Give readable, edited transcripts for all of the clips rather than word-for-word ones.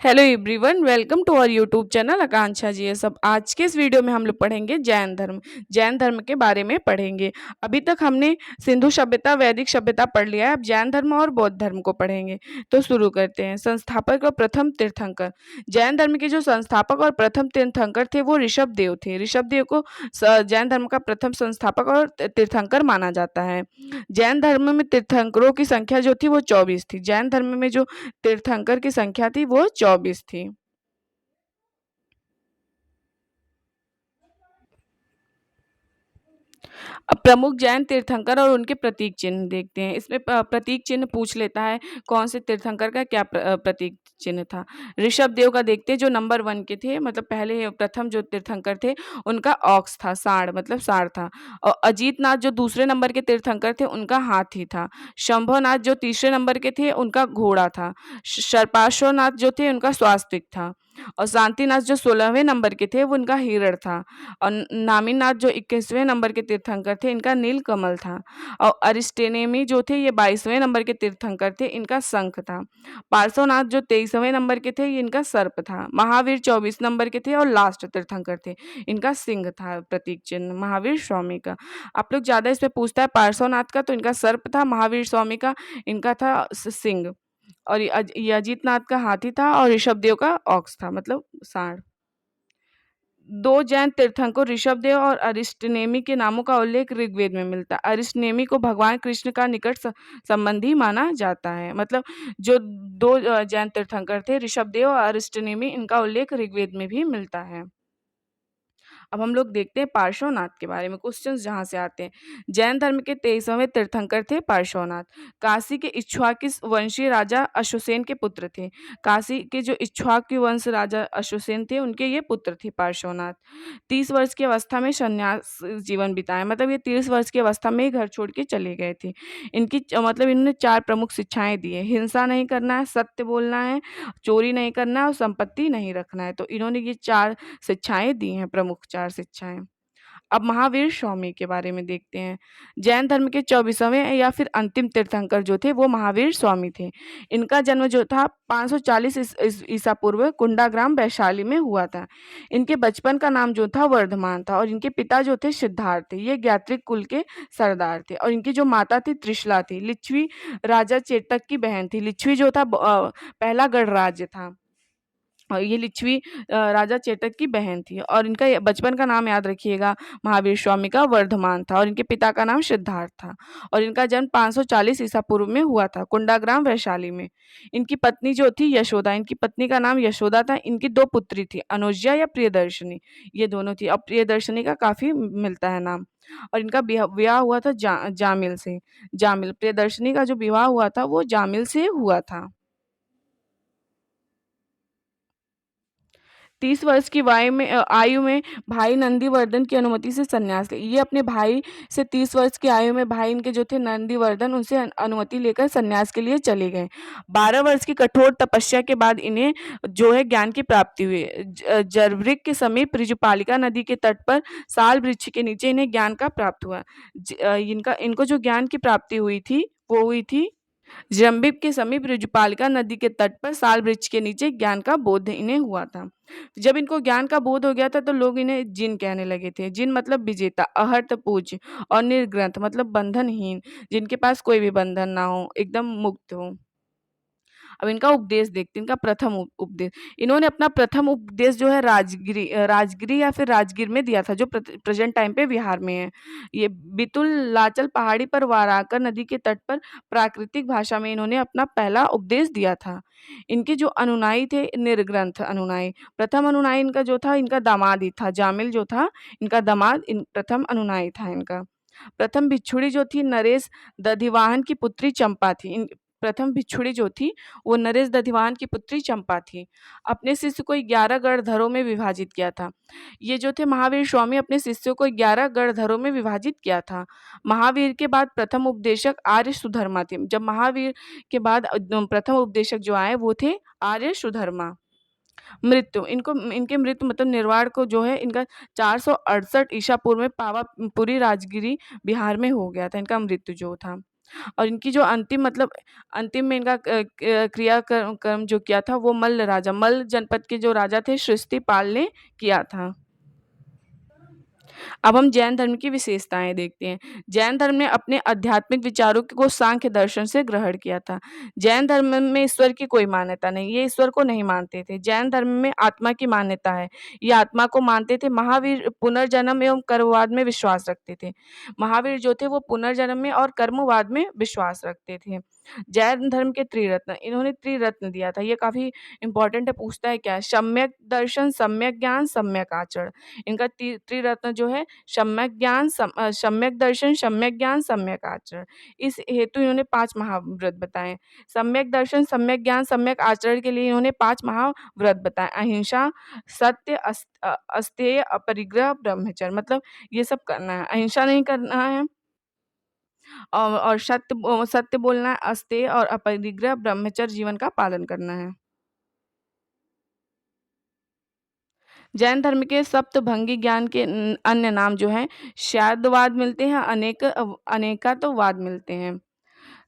Hello everyone, welcome to our YouTube channel Akanksha ji. सब आज के इस वीडियो में हम लोग पढ़ेंगे जैन धर्म के बारे में पढ़ेंगे। अभी तक हमने सिंधु सभ्यता, वैदिक सभ्यता पढ़ लिया है। अब जैन धर्म और बौद्ध धर्म को पढ़ेंगे। तो शुरू करते हैं। संस्थापक और प्रथम तीर्थंकर। जैन धर्म के जो संस्थापक और प्रथम तीर्थंकर थे वो ऋषभ देव थे। ऋषभ देव को जैन धर्म का प्रथम संस्थापक और तीर्थंकर माना जाता है। जैन धर्म में तीर्थंकरों की संख्या जो थी वो 24 थी। जैन धर्म में जो तीर्थंकर की संख्या थी वो 24 थी। अब प्रमुख जैन तीर्थंकर और उनके प्रतीक चिन्ह देखते हैं। इसमें प्रतीक चिन्ह पूछ लेता है कौन से तीर्थंकर का क्या प्रतीक चिन्ह था। ऋषभ देव का देखते हैं, जो नंबर 1 के थे, मतलब पहले प्रथम जो तीर्थंकर थे उनका ऑक्स था, सांड मतलब सांड था। और अजीतनाथ जो दूसरे नंबर के तीर्थंकर थे उनका हाथी था। शंभुनाथ जो तीसरे नंबर के थे उनका घोड़ा था। सर्पाश्वनाथ जो थे उनका स्वास्तिक था। और शांतिनाथ जो 16वें नंबर के थे वो उनका हिरण था। और नामीनाथ जो 21वें नंबर के तीर्थंकर थे, इनका नीलकमल था। और अरिस्टेनेमी जो थे ये 22वें नंबर के तीर्थंकर थे, इनका शंख था। पार्श्वनाथ जो 23वें नंबर के थे, ये इनका सर्प था। महावीर 24 नंबर के थे और लास्ट तीर्थंकर थे, इनका सिंह था प्रतीक चिन्ह महावीर स्वामी का। आप लोग ज्यादा इस पे पूछता है पार्श्वनाथ का, तो इनका सर्प था। महावीर स्वामी का इनका था सिंह। और ये अजीतनाथ का हाथी था और ऋषभ देव का ऑक्स था, मतलब सांड। दो जैन तीर्थंकर ऋषभदेव और अरिस्टनेमी के नामों का उल्लेख ऋग्वेद में मिलता है। अरिस्टनेमी को भगवान कृष्ण का निकट संबंधी माना जाता है। मतलब जो दो जैन तीर्थंकर थे, ऋषभदेव और अरिस्टनेमी, इनका उल्लेख ऋग्वेद में भी मिलता है। अब हम लोग देखते हैं पार्श्वनाथ के बारे में, क्वेश्चंस जहाँ से आते हैं। जैन धर्म के 23वें तीर्थंकर थे पार्श्वनाथ। काशी के इक्ष्वाकि वंशीय राजा अश्वसेन के पुत्र थे। काशी के जो इक्ष्वाकि वंश राजा अश्वसेन थे, उनके ये पुत्र थे पार्श्वनाथ। 30 वर्ष की अवस्था में संन्यास जीवन बिताया, मतलब ये 30 वर्ष की अवस्था में ही घर छोड़ के चले गए थे। मतलब इन्होंने 4 प्रमुख शिक्षाएं दी है। हिंसा नहीं करना है, सत्य बोलना है, चोरी नहीं करना है और संपत्ति नहीं रखना है। तो इन्होंने ये 4 शिक्षाएं दी हैं, प्रमुख 4 शिक्षाएं। अब महावीर स्वामी के बारे में देखते हैं। जैन धर्म के 24वें या फिर अंतिम तीर्थंकर जो थे वो महावीर स्वामी थे। इनका जन्म जो था 540 ईसा पूर्व कुंडाग्राम वैशाली में हुआ था। इनके बचपन का नाम जो था वर्धमान था। और इनके पिता जो थे सिद्धार्थ थे, ये ज्ञात्रिक कुल के सरदार थे। और इनकी जो माता थी त्रिशला थी। लिच्छवी राजा चेतक की बहन थी। लिच्छवी जो था पहला गढ़ राज्य था। और ये लिच्छवी राजा चेतक की बहन थी। और इनका बचपन का नाम याद रखिएगा, महावीर स्वामी का वर्धमान था। और इनके पिता का नाम सिद्धार्थ था। और इनका जन्म 540 ईसा पूर्व में हुआ था, कुंडाग्राम वैशाली में। इनकी पत्नी जो थी यशोदा, इनकी पत्नी का नाम यशोदा था। इनकी 2 पुत्री थी, अनुज्या या प्रियदर्शनी, ये दोनों थी। अब प्रियदर्शनी का काफी मिलता है नाम। और इनका विवाह हुआ था जामिल से। जामिल, प्रियदर्शनी का जो विवाह हुआ था वो जामिल से हुआ था। 30 वर्ष की आयु में भाई नंदीवर्धन की अनुमति से संन्यास ले। ये अपने भाई से 30 वर्ष की आयु में, भाई इनके जो थे नंदीवर्धन, उनसे अनुमति लेकर संन्यास के लिए चले गए। 12 वर्ष की कठोर तपस्या के बाद इन्हें जो है ज्ञान की प्राप्ति हुई। जरवृक के समीप ऋजुपालिका नदी के तट पर साल वृक्ष के नीचे इन्हें ज्ञान का प्राप्त हुआ। इनको जो ज्ञान की प्राप्ति हुई थी वो हुई थी जम्बिब के समीप ऋजुपालिका नदी के तट पर साल वृक्ष के नीचे। ज्ञान का बोध इन्हें हुआ था। जब इनको ज्ञान का बोध हो गया था तो लोग इन्हें जिन कहने लगे थे। जिन मतलब विजेता, अहर्त पूज्य और निर्ग्रंथ मतलब बंधनहीन, जिनके पास कोई भी बंधन ना हो, एकदम मुक्त हो। अब इनका उपदेश देखते हैं। इनका प्रथम उपदेश, इन्होंने अपना प्रथम उपदेश जो है राजगिरी या फिर राजगीर में दिया था, जो प्रेजेंट टाइम पे बिहार में है। ये बितुल लाचल पहाड़ी पर वाराकर नदी के तट पर प्राकृतिक भाषा में इन्होंने अपना पहला उपदेश दिया था। इनके जो अनुनायी थे, निर्ग्रंथ अनुनायी। प्रथम अनुनायी इनका जो था, इनका दामाद ही था। जामिल जो था इनका दामाद, प्रथम अनुनायी था इनका। प्रथम भिक्षुणी जो थी नरेश दधिवाहन की पुत्री चंपा थी। प्रथम भिक्षुणी जो थी वो नरेश दधिवाहन की पुत्री चंपा थी। अपने शिष्य को 11 गणधरों में विभाजित किया था। ये जो थे महावीर स्वामी, अपने शिष्यों को 11 गणधरों में विभाजित किया था। महावीर के बाद प्रथम उपदेशक आर्य सुधर्मा थे। जब महावीर के बाद प्रथम उपदेशक जो आए वो थे आर्य सुधर्मा। मृत्यु, इनके मृत्यु मतलब निर्वाण को जो है इनका 468 ईसा पूर्व में पावापुरी राजगिरी बिहार में हो गया था, इनका मृत्यु जो था। और इनकी जो अंतिम मतलब अंतिम में इनका क्रिया कर्म जो किया था वो मल्ल जनपद के जो राजा थे सृष्टिपाल ने किया था। अब हम जैन धर्म की विशेषताएँ देखते हैं। जैन धर्म ने अपने आध्यात्मिक विचारों को सांख्य दर्शन से ग्रहण किया था। जैन धर्म में ईश्वर की कोई मान्यता नहीं, ये ईश्वर को नहीं मानते थे। जैन धर्म में आत्मा की मान्यता है, ये आत्मा को मानते थे। महावीर पुनर्जन्म एवं कर्मवाद में विश्वास रखते थे। महावीर जो थे वो पुनर्जन्म में और कर्मवाद में विश्वास रखते थे। जैन धर्म के त्रिरत्न, इन्होंने त्रिरत्न दिया था, ये काफ़ी इम्पोर्टेंट है, पूछता है क्या है? सम्यक दर्शन, सम्यक ज्ञान, सम्यक आचरण। इनका त्रिरत्न जो है सम्यक ज्ञान, सम्यक दर्शन, सम्यक ज्ञान, सम्यक आचरण। इस हेतु इन्होंने 5 महाव्रत बताए। सम्यक दर्शन, सम्यक ज्ञान, सम्यक आचरण के लिए इन्होंने 5 महाव्रत बताए। अहिंसा, सत्य, अस्तेय, अपरिग्रह, ब्रह्मचर्य, मतलब ये सब करना है। अहिंसा नहीं करना है और सत्य बोलना है, अस्तेय और अपरिग्रह ब्रह्मचर्य जीवन का पालन करना है। जैन धर्म के सप्तभंगी ज्ञान के अन्य नाम जो हैं शाद्यवाद मिलते हैं, अनेकातोवाद मिलते हैं।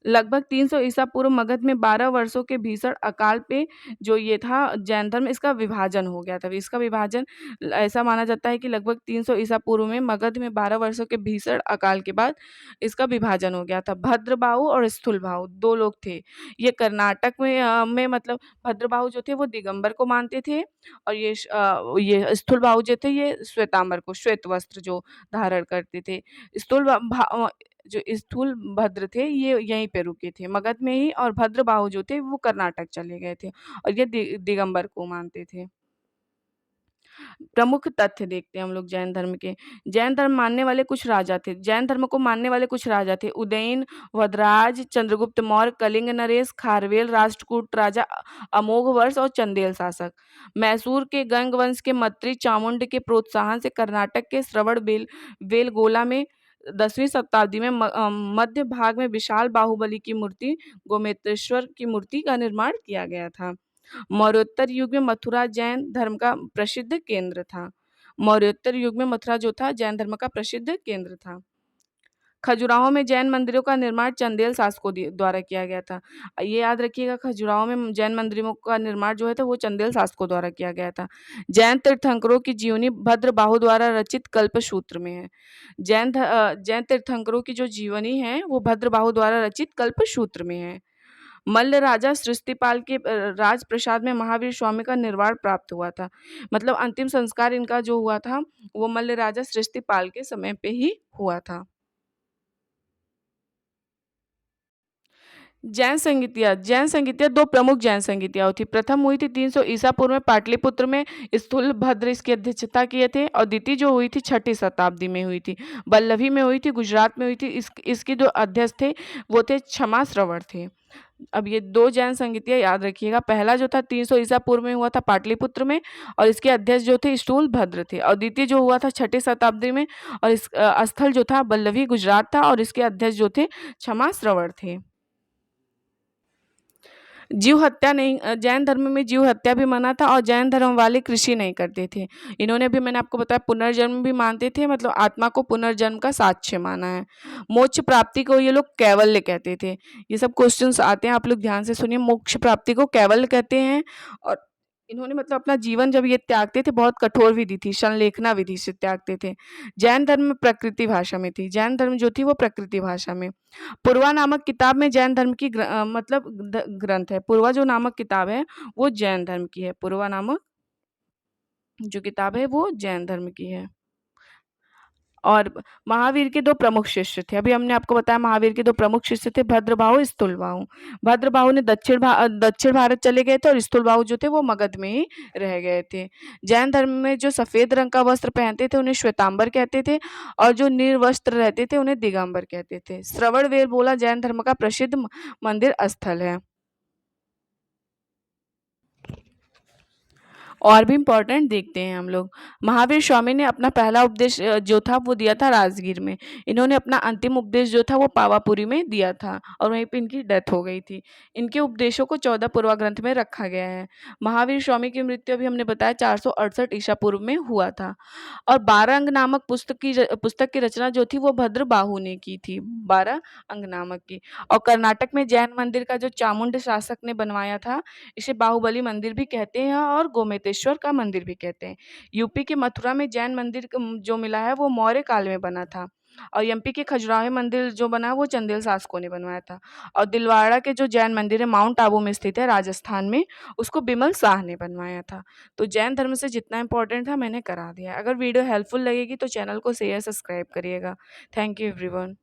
लगभग 300 ईसा पूर्व मगध में 12 वर्षों के भीषण अकाल पे जो ये था जैन धर्म, इसका विभाजन हो गया था। इसका विभाजन ऐसा माना जाता है कि लगभग 300 ईसा पूर्व में मगध में 12 वर्षों के भीषण अकाल के बाद इसका विभाजन हो गया था। भद्रबाहु और स्थूलबाहु 2 लोग थे। ये कर्नाटक में मतलब भद्रबाहु जो थे वो दिगंबर को मानते थे और ये स्थूलबाहु जो थे ये श्वेतांबर को, श्वेत वस्त्र जो धारण करते थे। स्थूल भा जो स्थूल भद्र थे ये यहीं पे रुके थे मगध में ही, और भद्रबाहु जो थे वो कर्नाटक चले गए थे और ये दिगंबर को मानते थे। प्रमुख तथ्य देखते हैं हम लोग जैन धर्म के। जैन धर्म मानने वाले कुछ राजा थे। जैन धर्म को मानने वाले कुछ राजा थे। उदयन, वदराज, चंद्रगुप्त मौर्य, कलिंग नरेश, खारवेल, राष्ट्रकूट राजा, अमोघ वर्ष और चंदेल शासक। मैसूर के गंग वंश के मंत्री चामुंड के प्रोत्साहन से कर्नाटक के श्रवण बेलगोला में 10वीं शताब्दी में मध्य भाग में विशाल बाहुबली की मूर्ति, गोमेतेश्वर की मूर्ति का निर्माण किया गया था। मौर्योत्तर युग में मथुरा जैन धर्म का प्रसिद्ध केंद्र था। मौर्योत्तर युग में मथुरा जो था जैन धर्म का प्रसिद्ध केंद्र था। खजुराहो में जैन मंदिरों का निर्माण चंदेल शासकों द्वारा किया गया था। ये याद रखिएगा, खजुराहो में जैन मंदिरों का निर्माण जो है तो वो चंदेल शासकों द्वारा किया गया था। जैन तीर्थंकरों की जीवनी भद्रबाहु द्वारा रचित कल्पसूत्र में है। जैन तीर्थंकरों की जो जीवनी है वो भद्रबाहु द्वारा रचित कल्पसूत्र में है। मल्ल राजा सृष्टिपाल के राजप्रसाद में महावीर स्वामी का निर्वाण प्राप्त हुआ था। मतलब अंतिम संस्कार इनका जो हुआ था वो मल्ल राजा सृष्टिपाल के समय पे ही हुआ था। जैन संगीतियाँ 2 प्रमुख जैन संगीतियाँ हुई थी। प्रथम हुई थी 300 ईसा पूर्व में पाटलिपुत्र में, स्थूलभद्र इसकी अध्यक्षता किए थे, और द्वितीय जो हुई थी 6ठी शताब्दी में हुई थी, वल्लभी में हुई थी, गुजरात में हुई थी। इसके जो अध्यक्ष थे वो थे क्षमा श्रवण थे। अब ये 2 जैन संगीतियाँ याद रखिएगा। पहला जो था 300 ईसा पूर्व में हुआ था पाटलिपुत्र में और इसके अध्यक्ष जो थे स्थूलभद्र थे, और द्वितीय जो हुआ था 6ठी शताब्दी में और इस स्थल जो था वल्लभी गुजरात था और इसके अध्यक्ष जो थे क्षमा श्रवण थे। जीव हत्या नहीं, जैन धर्म में जीव हत्या भी मना था और जैन धर्म वाले कृषि नहीं करते थे। इन्होंने भी, मैंने आपको बताया, पुनर्जन्म भी मानते थे, मतलब आत्मा को पुनर्जन्म का साक्ष्य माना है। मोक्ष प्राप्ति को ये लोग कैवल्य कहते थे। ये सब क्वेश्चंस आते हैं, आप लोग ध्यान से सुनिए। मोक्ष प्राप्ति को कैवल्य कहते हैं और इन्होंने मतलब अपना जीवन जब ये त्यागते थे बहुत कठोर विधि थी, संलेखना विधि से त्यागते थे। जैन धर्म में प्रकृति भाषा में थी। जैन धर्म जो थी वो प्रकृति भाषा में। पूर्वा नामक किताब में जैन धर्म की मतलब ग्रंथ है। पूर्वा जो नामक किताब है वो जैन धर्म की है। पूर्वा नामक जो किताब है वो जैन धर्म की है। और महावीर के 2 प्रमुख शिष्य थे। अभी हमने आपको बताया महावीर के 2 प्रमुख शिष्य थे, भद्रबाहु, स्थूलबाहु। भद्रबाहु ने दक्षिण भारत चले गए थे और स्थूलबाहु जो थे वो मगध में ही रह गए थे। जैन धर्म में जो सफ़ेद रंग का वस्त्र पहनते थे उन्हें श्वेतांबर कहते थे और जो निर्वस्त्र रहते थे उन्हें दिगंबर कहते थे। श्रवणबेलगोला जैन धर्म का प्रसिद्ध मंदिर स्थल है। और भी इम्पोर्टेंट देखते हैं हम लोग। महावीर स्वामी ने अपना पहला उपदेश जो था वो दिया था राजगीर में। इन्होंने अपना अंतिम उपदेश जो था वो पावापुरी में दिया था और वहीं पे इनकी डेथ हो गई थी। इनके उपदेशों को 14 पूर्वा ग्रंथ में रखा गया है। महावीर स्वामी की मृत्यु अभी हमने बताया 468 ईसा पूर्व में हुआ था। और 12 अंग नामक पुस्तक की रचना जो थी वो भद्रबाहु ने की थी, 12 अंग नामक की। और कर्नाटक में जैन मंदिर का जो चामुंड शासक ने बनवाया था, इसे बाहुबली मंदिर भी कहते हैं और गोमतेश्वर का मंदिर भी कहते हैं। यूपी के मथुरा में जैन मंदिर जो मिला है वो मौर्य काल में बना था। और एमपी के खजुराहो मंदिर जो बना है वो चंदेल शासकों ने बनवाया था। और दिलवाड़ा के जो जैन मंदिर है माउंट आबू में स्थित है राजस्थान में, उसको बिमल शाह ने बनवाया था। तो जैन धर्म से जितना इम्पोर्टेंट था मैंने करा दिया। अगर वीडियो हेल्पफुल लगेगी तो चैनल को शेयर सब्सक्राइब करिएगा। Thank you everyone.